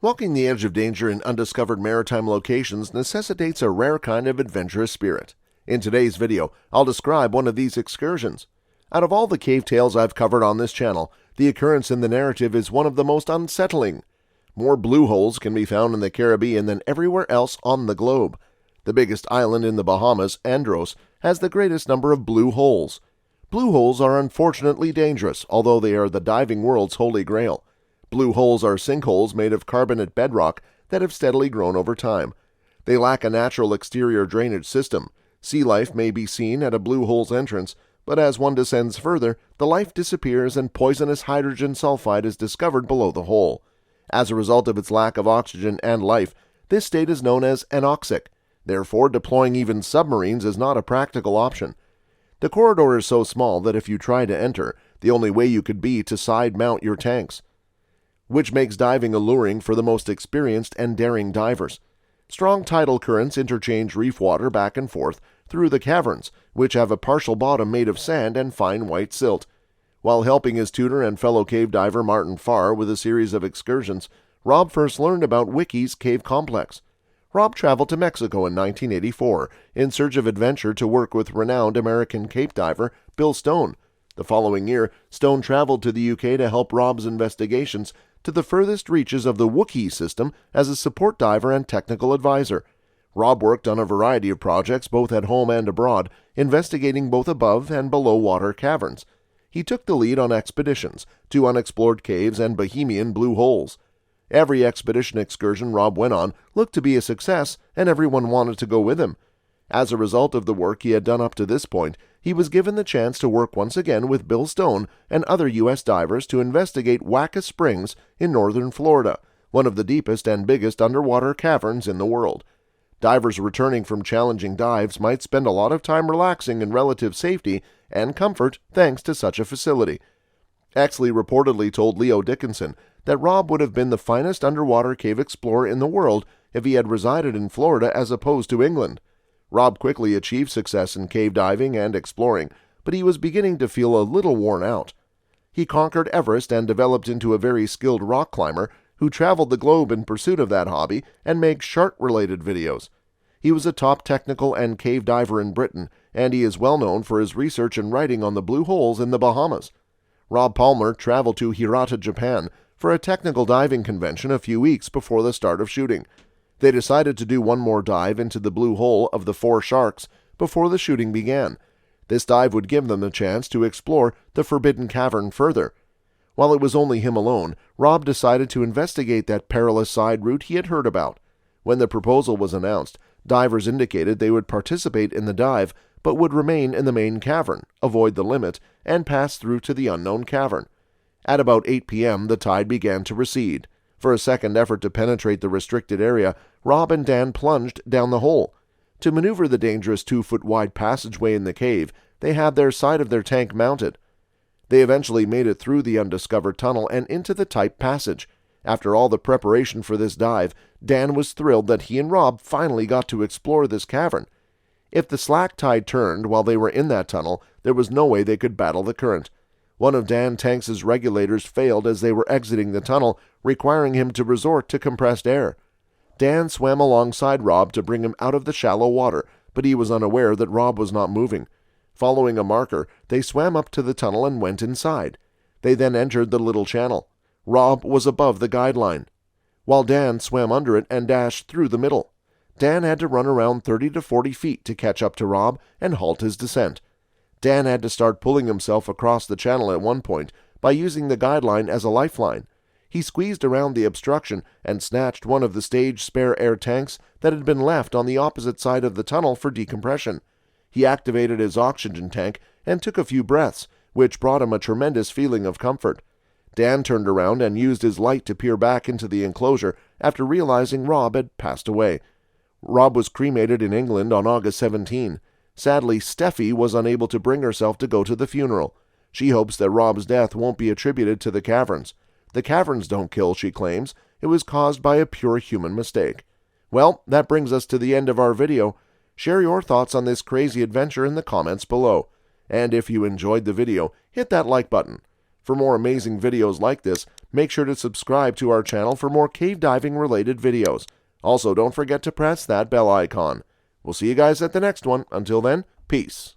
Walking the edge of danger in undiscovered maritime locations necessitates a rare kind of adventurous spirit. In today's video, I'll describe one of these excursions. Out of all the cave tales I've covered on this channel, the occurrence in the narrative is one of the most unsettling. More blue holes can be found in the Caribbean than everywhere else on the globe. The biggest island in the Bahamas, Andros, has the greatest number of blue holes. Blue holes are unfortunately dangerous, although they are the diving world's holy grail. Blue holes are sinkholes made of carbonate bedrock that have steadily grown over time. They lack a natural exterior drainage system. Sea life may be seen at a blue hole's entrance, but as one descends further, the life disappears and poisonous hydrogen sulfide is discovered below the hole. As a result of its lack of oxygen and life, this state is known as anoxic. Therefore, deploying even submarines is not a practical option. The corridor is so small that if you try to enter, the only way you could be to side mount your tanks, which makes diving alluring for the most experienced and daring divers. Strong tidal currents interchange reef water back and forth through the caverns, which have a partial bottom made of sand and fine white silt. While helping his tutor and fellow cave diver Martin Farr with a series of excursions, Rob first learned about Wiki's cave complex. Rob traveled to Mexico in 1984 in search of adventure to work with renowned American cave diver Bill Stone. The following year, Stone traveled to the UK to help Rob's investigations to the furthest reaches of the Wiki system as a support diver and technical advisor. Rob worked on a variety of projects both at home and abroad, investigating both above and below water caverns. He took the lead on expeditions to unexplored caves and Bohemian blue holes. Every expedition excursion Rob went on looked to be a success, and everyone wanted to go with him. As a result of the work he had done up to this point, he was given the chance to work once again with Bill Stone and other U.S. divers to investigate Waka Springs in northern Florida, one of the deepest and biggest underwater caverns in the world. Divers returning from challenging dives might spend a lot of time relaxing in relative safety and comfort thanks to such a facility. Exley reportedly told Leo Dickinson that Rob would have been the finest underwater cave explorer in the world if he had resided in Florida as opposed to England. Rob quickly achieved success in cave diving and exploring, but he was beginning to feel a little worn out. He conquered Everest and developed into a very skilled rock climber who traveled the globe in pursuit of that hobby and makes shark-related videos. He was a top technical and cave diver in Britain, and he is well known for his research and writing on the blue holes in the Bahamas. Rob Palmer traveled to Hirata, Japan, for a technical diving convention a few weeks before the start of shooting. They decided to do one more dive into the blue hole of the Four Sharks before the shooting began. This dive would give them the chance to explore the Forbidden Cavern further. While it was only him alone, Rob decided to investigate that perilous side route he had heard about. When the proposal was announced, divers indicated they would participate in the dive, but would remain in the main cavern, avoid the limit, and pass through to the unknown cavern. At about 8 p.m., the tide began to recede. For a second effort to penetrate the restricted area, Rob and Dan plunged down the hole. To maneuver the dangerous 2-foot-wide passageway in the cave, they had their side of their tank mounted. They eventually made it through the undiscovered tunnel and into the tight passage. After all the preparation for this dive, Dan was thrilled that he and Rob finally got to explore this cavern. If the slack tide turned while they were in that tunnel, there was no way they could battle the current. One of Dan Tanks' regulators failed as they were exiting the tunnel, requiring him to resort to compressed air. Dan swam alongside Rob to bring him out of the shallow water, but he was unaware that Rob was not moving. Following a marker, they swam up to the tunnel and went inside. They then entered the little channel. Rob was above the guideline, while Dan swam under it and dashed through the middle. Dan had to run around 30 to 40 feet to catch up to Rob and halt his descent. Dan had to start pulling himself across the channel at one point by using the guideline as a lifeline. He squeezed around the obstruction and snatched one of the stage spare air tanks that had been left on the opposite side of the tunnel for decompression. He activated his oxygen tank and took a few breaths, which brought him a tremendous feeling of comfort. Dan turned around and used his light to peer back into the enclosure after realizing Rob had passed away. Rob was cremated in England on August 17. Sadly, Steffi was unable to bring herself to go to the funeral. She hopes that Rob's death won't be attributed to the caverns. The caverns don't kill, she claims. It was caused by a pure human mistake. Well, that brings us to the end of our video. Share your thoughts on this crazy adventure in the comments below. And if you enjoyed the video, hit that like button. For more amazing videos like this, make sure to subscribe to our channel for more cave diving related videos. Also, don't forget to press that bell icon. We'll see you guys at the next one. Until then, peace.